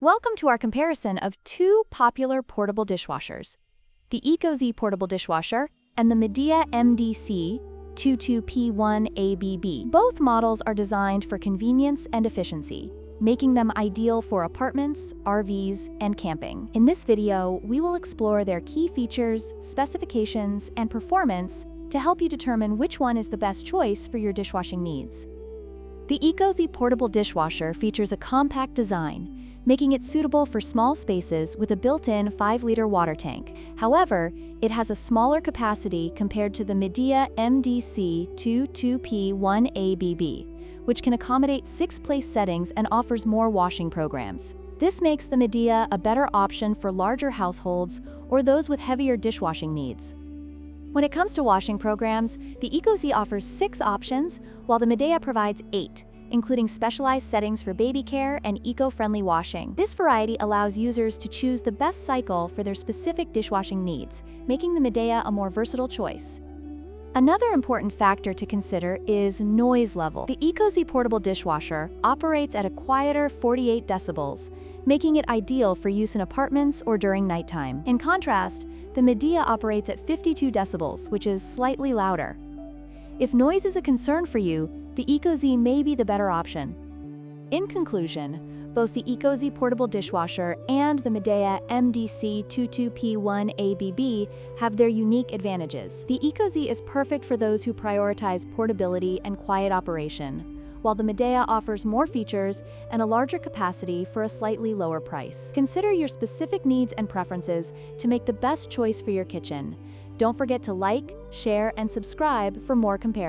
Welcome to our comparison of two popular portable dishwashers, the Ecozy Portable Dishwasher and the Midea MDC 22P1ABB. Both models are designed for convenience and efficiency, making them ideal for apartments, RVs, and camping. In this video, we will explore their key features, specifications, and performance to help you determine which one is the best choice for your dishwashing needs. The Ecozy Portable Dishwasher features a compact design, making it suitable for small spaces with a built-in 5-liter water tank. However, it has a smaller capacity compared to the Midea MDC 22P1ABB, which can accommodate 6-place settings and offers more washing programs. This makes the Midea a better option for larger households or those with heavier dishwashing needs. When it comes to washing programs, the Ecozy offers 6 options, while the Midea provides 8, including specialized settings for baby care and eco-friendly washing. This variety allows users to choose the best cycle for their specific dishwashing needs, making the Midea a more versatile choice. Another important factor to consider is noise level. The Ecozy Portable Dishwasher operates at a quieter 48 decibels, making it ideal for use in apartments or during nighttime. In contrast, the Midea operates at 52 decibels, which is slightly louder. If noise is a concern for you, the Ecozy may be the better option. In conclusion, both the Ecozy Portable Dishwasher and the Midea MDC 22P1ABB have their unique advantages. The Ecozy is perfect for those who prioritize portability and quiet operation, while the Midea offers more features and a larger capacity for a slightly lower price. Consider your specific needs and preferences to make the best choice for your kitchen. Don't forget to like, share, and subscribe for more comparisons.